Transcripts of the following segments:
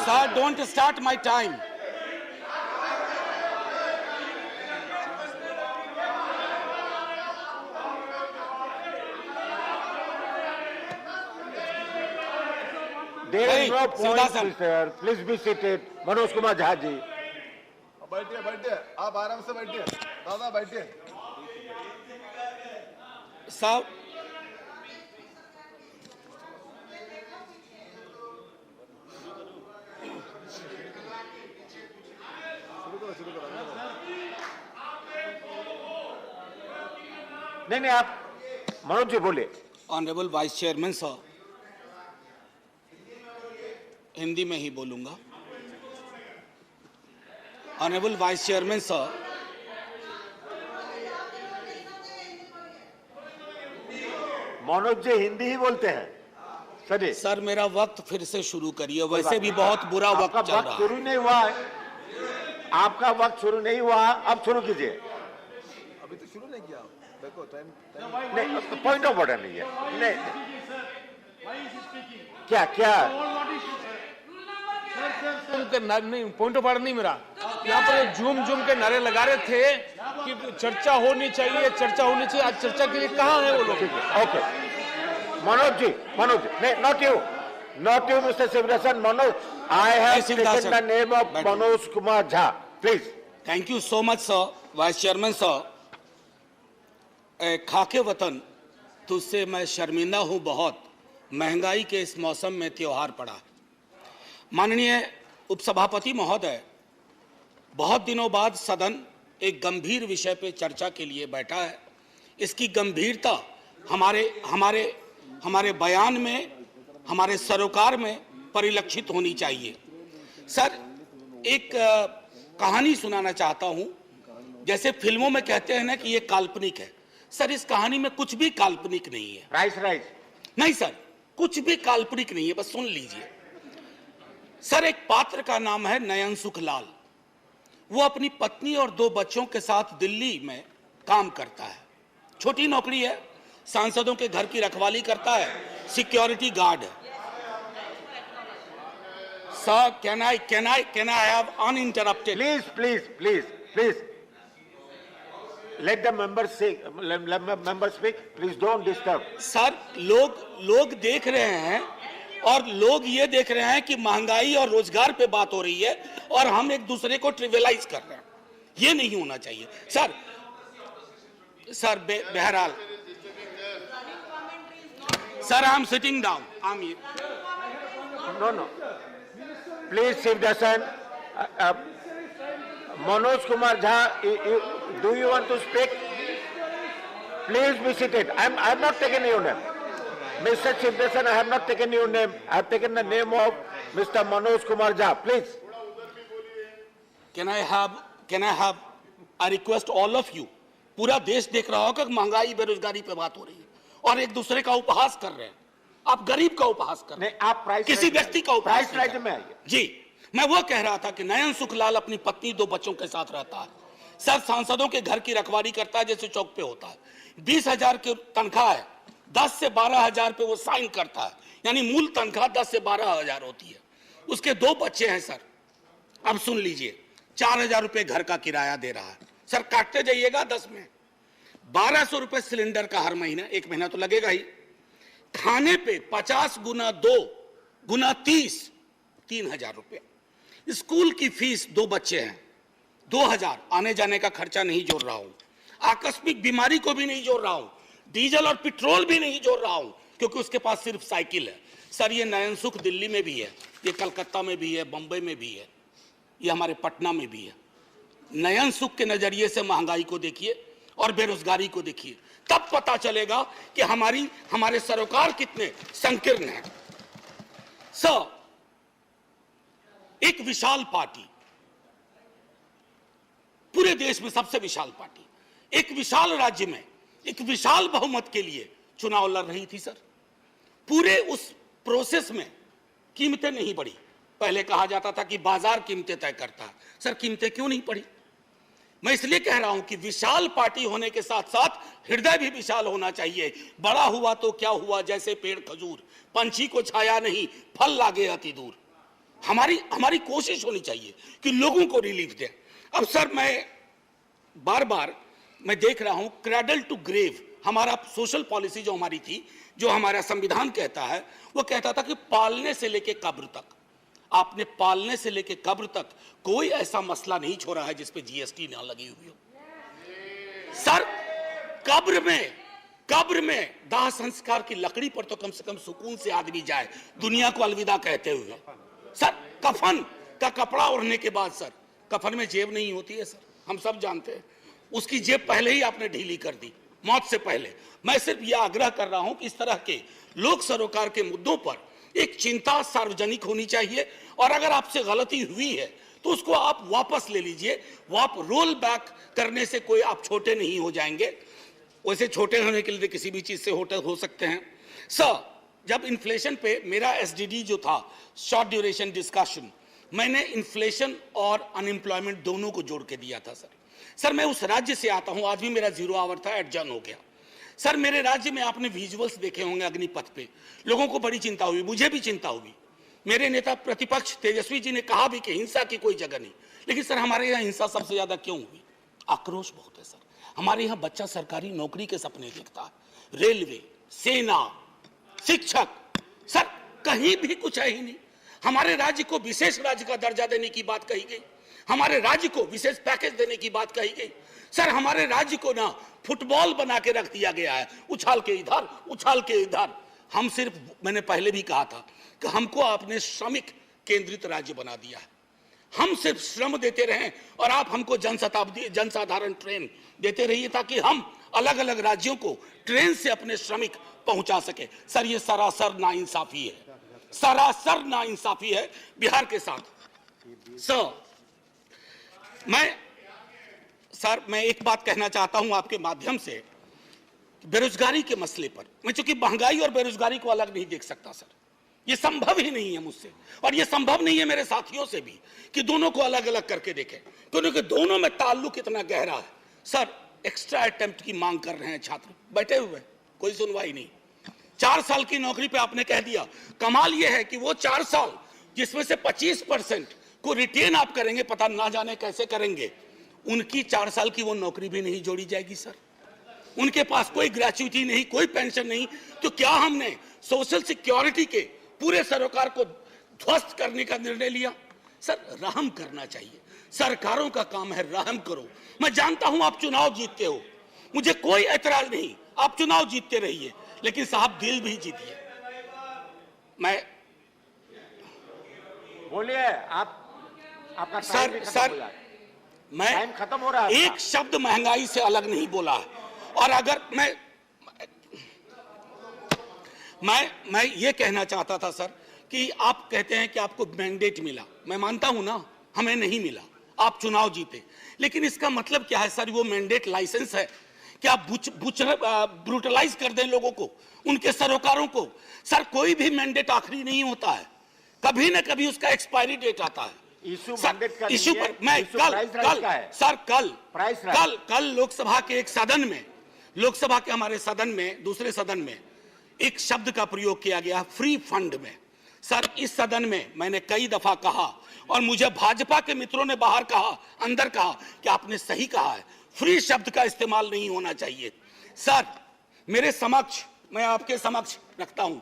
Sir, don't start my time. There Hey, is no point, Siddhasan. sir. Please be seated. Manoj Kumar Jha ji. बैठिए बैठिए, आप आराम से बैठिए, दादा बैठिए. Sir, नहीं आप मनोज जी बोले. Honorable Vice Chairman sir, Hindi में ही बोलूंगा. Honorable Vice Chairman sir, Manoj ji Hindi ही बोलते हैं. सर सर मेरा वक्त फिर से शुरू करिए. वैसे भी बहुत बुरा वक्त चल रहा है. शुरू नहीं हुआ है. आपका वक्त शुरू नहीं हुआ. अब शुरू कीजिए. अभी तो शुरू नहीं किया. देखो टाइम नहीं पॉइंट ऑफ ऑर्डर नहीं है. नहीं क्या क्या नहीं पॉइंट ऑफ ऑर्डर नहीं मेरा. यहाँ पर झूम के नारे लगा रहे थे कि चर्चा होनी चाहिए, चर्चा होनी चाहिए. आज चर्चा के लिए कहाँ है वो लोग? ओके मनोज जी नहीं not you mister Sivadasan. Manoj I have taken the name of Manoj Kumar Jha. Please. Thank you so much sir. Vice chairman sir, खाके वतन तुझसे मैं शर्मिंदा हूं बहुत. महंगाई के इस मौसम में त्योहार पड़ा. माननीय उपसभापति महोदय, बहुत दिनों बाद सदन एक गंभीर विषय पे चर्चा के लिए बैठा है. इसकी गंभीरता हमारे बयान में, हमारे सरोकार में परिलक्षित होनी चाहिए. सर एक कहानी सुनाना चाहता हूं. जैसे फिल्मों में कहते हैं ना कि ये काल्पनिक है. सर इस कहानी में कुछ भी काल्पनिक नहीं है. राइस नहीं सर, कुछ भी काल्पनिक नहीं है. बस सुन लीजिए. सर एक पात्र का नाम है नयन सुखलाल. वो अपनी पत्नी और 2 बच्चों के साथ दिल्ली में काम करता है. छोटी नौकरी है. सांसदों के घर की रखवाली करता है. सिक्योरिटी गार्ड है. Sir can I have uninterrupted? Please let the members speak. Please don't disturb. Sir लोग देख रहे हैं और लोग ये देख रहे हैं कि महंगाई और रोजगार पे बात हो रही है और हम एक दूसरे को ट्रिवियलाइज कर रहे हैं. ये नहीं होना चाहिए सर. बहरहाल sir I am sitting down. No. Please, Shivdasan. Manoj Kumar Jha, do you want to speak? Please be seated. I have not taken your name. Mr. Shivdasan, I have not taken your name. I have taken the name of Mr. Manoj Kumar Jha. Please. Can I have I request all of you. पूरा देश देख रहा होगा कि महंगाई बेरोजगारी पे बात हो रही है और एक दूसरे का उपहास कर रहे हैं. आप गरीब का उपहास कर रहे हैं. नहीं, आप प्राइस किसी व्यक्ति का उपहास प्राइस राइट में आइए. जी मैं वो कह रहा था कि नयन सुखलाल अपनी पत्नी 2 बच्चों के साथ रहता है. सर सांसदों के घर की रखवाली करता है जैसे चौक पे होता है. 20,000 की तनख्वाह है. 10 से 12,000 पे वो साइन करता है. यानी मूल तनख्वाह 10 से 12,000 होती है. उसके 2 बच्चे हैं सर. अब सुन लीजिए, 4,000 रुपए घर का किराया दे रहा है. सर काटते जाइएगा 10 में 1,200 रुपए सिलेंडर का हर महीना. 1 महीना तो लगेगा ही. खाने पे 50 गुना 2 गुना 30 3,000 रुपए. स्कूल की फीस 2 बच्चे हैं 2,000. आने जाने का खर्चा नहीं जोड़ रहा हूं. आकस्मिक बीमारी को भी नहीं जोड़ रहा हूं. डीजल और पेट्रोल भी नहीं जोड़ रहा हूं क्योंकि उसके पास सिर्फ साइकिल है. सर ये नयन सुख दिल्ली में भी है, ये कलकत्ता में भी है, बंबई में भी है, ये हमारे पटना में भी है. नयन सुख के नजरिए से महंगाई को देखिए और बेरोजगारी को देखिए. तब पता चलेगा कि हमारे सरोकार कितने संकीर्ण हैं. सर एक विशाल पार्टी, पूरे देश में सबसे विशाल पार्टी, एक विशाल राज्य में एक विशाल बहुमत के लिए चुनाव लड़ रही थी. सर पूरे उस प्रोसेस में कीमतें नहीं बढ़ी. पहले कहा जाता था कि बाजार कीमतें तय करता है. सर कीमतें क्यों नहीं बढ़ी? मैं इसलिए कह रहा हूं कि विशाल पार्टी होने के साथ साथ हृदय भी विशाल होना चाहिए. बड़ा हुआ तो क्या हुआ, जैसे पेड़ खजूर, पंछी को छाया नहीं, फल लागे अति दूर. हमारी हमारी कोशिश होनी चाहिए कि लोगों को रिलीफ दें। अब सर मैं बार बार मैं देख रहा हूं क्रैडल टू ग्रेव हमारा सोशल पॉलिसी जो हमारी थी, जो हमारा संविधान कहता है, वो कहता था कि पालने से लेके कब्र तक, आपने पालने से लेके कब्र तक कोई ऐसा मसला नहीं छोड़ा है जिस पे जीएसटी ना लगी हुई हो। सर कब्र में दाह संस्कार की लकड़ी पर तो कम से कम सुकून से आदमी जाए दुनिया को अलविदा कहते हुए। सर कफन का कपड़ा ओढ़ने के बाद सर कफन में जेब नहीं होती है सर, हम सब जानते हैं। उसकी जेब पहले ही आपने ढीली कर दी मौत से पहले। मैं सिर्फ यह आग्रह कर रहा हूं कि इस तरह के लोक सरोकार के मुद्दों पर एक चिंता सार्वजनिक होनी चाहिए, और अगर आपसे गलती हुई है तो उसको आप वापस ले लीजिए। वो आप रोल बैक करने से कोई आप छोटे नहीं हो जाएंगे। वैसे छोटे होने के लिए किसी भी चीज से हो सकते हैं। सर जब इन्फ्लेशन पे मेरा एसडीडी जो था, शॉर्ट ड्यूरेशन डिस्कशन, मैंने इन्फ्लेशन और अनएम्प्लॉयमेंट दोनों को जोड़ के दिया था सर मैं उस राज्य से आता हूं, आज भी मेरा 0 आवर था, एडजर्न हो गया। सर मेरे राज्य में आपने विजुअल्स देखे होंगे अग्निपथ पे, लोगों को बड़ी चिंता हुई, मुझे भी चिंता हुई। मेरे नेता प्रतिपक्ष तेजस्वी जी ने कहा भी कि हिंसा की कोई जगह नहीं, लेकिन सर हमारे यहाँ हिंसा सबसे ज्यादा क्यों हुई? आक्रोश बहुत है सर। हमारे यहाँ बच्चा सरकारी नौकरी के सपने देखता है, रेलवे, सेना, शिक्षक, सर कहीं भी कुछ है ही नहीं। हमारे राज्य को विशेष राज्य का दर्जा देने की बात कही गई, हमारे राज्य को विशेष पैकेज देने की बात कही गई। सर हमारे राज्य को ना फुटबॉल बना के रख दिया गया है, उछाल के इधर उछाल के इधर। हम सिर्फ, मैंने पहले भी कहा था कि हमको आपने श्रमिक केंद्रित राज्य बना दिया है। हम सिर्फ श्रम देते रहें और आप हमको जनसाधारण ट्रेन देते रहिए ताकि हम अलग अलग राज्यों को ट्रेन से अपने श्रमिक पहुंचा सके। सर ये सरासर नाइंसाफी है, सरासर नाइंसाफी है बिहार के साथ। सर मैं एक बात कहना चाहता हूं आपके माध्यम से, बेरोजगारी के मसले पर। मैं चूंकि महंगाई और बेरोजगारी को अलग नहीं देख सकता सर, ये संभव ही नहीं है मुझसे, और ये संभव नहीं है मेरे साथियों से भी कि दोनों को अलग अलग करके देखें, क्योंकि दोनों में ताल्लुक इतना गहरा है। सर एक्स्ट्रा अटेम्प्ट की मांग कर रहे हैं छात्र, बैठे हुए, कोई सुनवाई नहीं। 4 साल की नौकरी पे आपने कह दिया। कमाल यह है कि वो 4 साल जिसमें से 25% को रिटेन आप करेंगे, पता ना जाने कैसे करेंगे, उनकी 4 साल की वो नौकरी भी नहीं जोड़ी जाएगी सर। उनके पास कोई ग्रेच्युटी नहीं, कोई पेंशन नहीं। तो क्या हमने सोशल सिक्योरिटी के पूरे सरोकार को ध्वस्त करने का निर्णय लिया? सर रहम करना चाहिए, सरकारों का काम है, रहम करो। मैं जानता हूं आप चुनाव जीतते हो, मुझे कोई ऐतराज नहीं, आप चुनाव जीतते रहिए, लेकिन साहब दिल भी जीतिए। मैं बोलिए, आपका सर मैं टाइम खत्म हो रहा है। एक शब्द महंगाई से अलग नहीं बोला है। और अगर मैं ये कहना चाहता था सर कि आप कहते हैं कि आपको मैंडेट मिला, मैं मानता हूं ना, हमें नहीं मिला, आप चुनाव जीते, लेकिन इसका मतलब क्या है सर? वो मैंडेट लाइसेंस है कि आप ब्रूटलाइज कर दें लोगों को, उनके सरोकारों को? सर कोई भी मैंडेट आखिरी नहीं होता है, कभी ना कभी उसका एक्सपायरी डेट आता है। इशू पर मैं कल लोकसभा के एक सदन में, लोकसभा के हमारे सदन में, दूसरे सदन में एक शब्द का प्रयोग किया गया, फ्री फंड में। सर इस सदन में मैंने कई दफा कहा, और मुझे भाजपा के मित्रों ने बाहर कहा, अंदर कहा कि आपने सही कहा है, फ्री शब्द का इस्तेमाल नहीं होना चाहिए। सर मेरे समक्ष, मैं आपके समक्ष रखता हूं,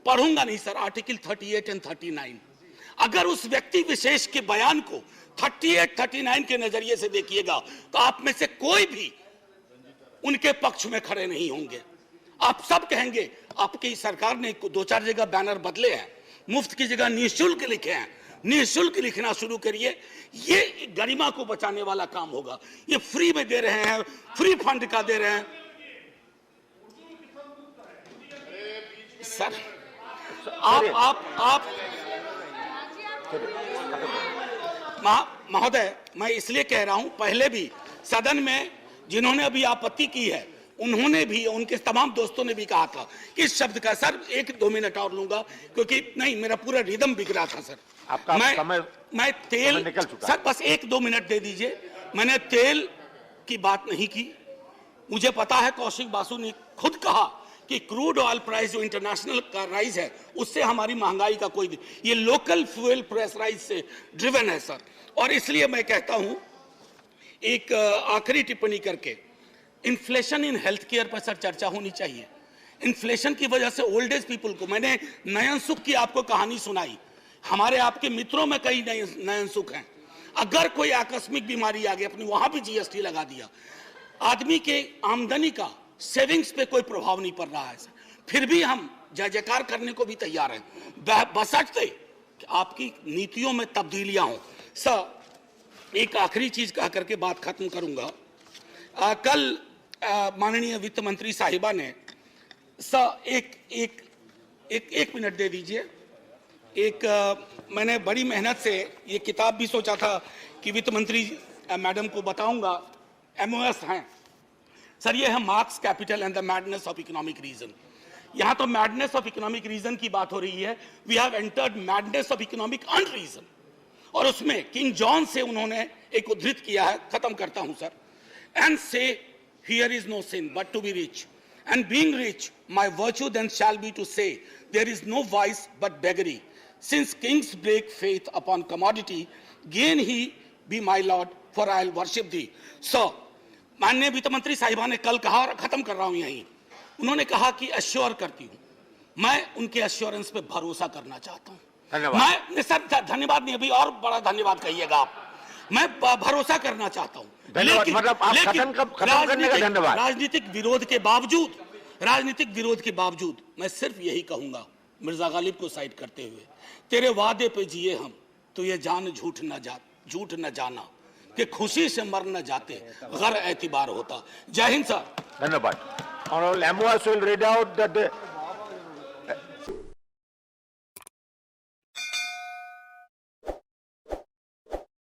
पढ़ूंगा नहीं सर, आर्टिकल 38 और 39। अगर उस व्यक्ति विशेष के बयान को 38-39 के नजरिए से देखिएगा तो आप में से कोई भी उनके पक्ष में खड़े नहीं होंगे। आप सब कहेंगे आपकी सरकार ने 2-4 जगह बैनर बदले हैं, मुफ्त की जगह निःशुल्क लिखे हैं, निःशुल्क लिखना शुरू करिए, ये गरिमा को बचाने वाला काम होगा। ये फ्री में दे रहे हैं, फ्री फंड का दे रहे हैं सर। आप महोदय, मैं इसलिए कह रहा हूं, पहले भी सदन में जिन्होंने अभी आपत्ति की है, उन्होंने भी, उनके तमाम दोस्तों ने भी कहा था कि इस शब्द का, सर 1-2 मिनट और लूंगा क्योंकि नहीं, मेरा पूरा रिदम बिगड़ा था सर। आपका मैं तेल, निकल चुका। सर बस 1-2 मिनट दे दीजिए। मैंने तेल की बात नहीं की, मुझे पता है कौशिक बासु ने खुद कहा कि क्रूड ऑयल प्राइस जो इंटरनेशनल का राइज है उससे हमारी महंगाई का कोई, ये लोकल फ्यूल प्राइस राइज से ड्रिवन है सर। और इसलिए मैं कहता हूं एक आखिरी टिप्पणी करके, इन्फ्लेशन इन हेल्थ केयर पर सर चर्चा होनी चाहिए। इन्फ्लेशन की वजह से ओल्ड एज पीपल को, मैंने नयन सुख की आपको कहानी सुनाई, हमारे आपके मित्रों में कई नयन सुख हैं, अगर कोई आकस्मिक बीमारी आ गई अपनी वहां भी जीएसटी लगा दिया, आदमी के आमदनी का सेविंग्स पे कोई प्रभाव नहीं पड़ रहा है सर, फिर भी हम जय जयकार करने को भी तैयार हैं बशर्ते कि आपकी नीतियों में तब्दीलियां हों। सर एक आखिरी चीज कह करके बात खत्म करूंगा। कल माननीय वित्त मंत्री साहिबा ने सर एक मिनट दे दीजिए। मैंने बड़ी मेहनत से ये किताब भी सोचा था कि वित्त मंत्री मैडम को बताऊंगा, एमओएस हैं सर, ये है Marx capital and the madness of economic reason. यहां तो मैडनेस ऑफ इकोनॉमिक रीजन की बात हो रही है, we have entered madness of economic unreason, और उसमें किंग जॉन से उन्होंने एक उद्धृत किया है, खत्म करता हूं sir, and say here is no sin but to be rich, and being rich my virtue then shall be to say there is no vice but beggary, since kings break faith upon commodity, gain he be my lord, for I'll worship thee. So, माननीय वित्त मंत्री साहिबा ने कल कहा, और खत्म कर रहा हूं यहीं, उन्होंने कहा कि अश्योर करती हूं, मैं उनके अश्योरेंस पे भरोसा करना चाहता हूं। धन्यवाद। मैं सर धन्यवाद नहीं, अभी और बड़ा धन्यवाद कहिएगा आप, मैं भरोसा करना चाहता हूं, धन्यवाद, मतलब आप खत्म करने का धन्यवाद। राजनीतिक विरोध के बावजूद मैं सिर्फ यही कहूंगा, मिर्जा गालिब को साइड करते हुए, तेरे वादे पे जिए हम, तो ये जान झूठ न जाना कि खुशी से मर न जाते, गर एतबार होता। जय हिंद सर। धन्यवाद। Honorable MOS will read out the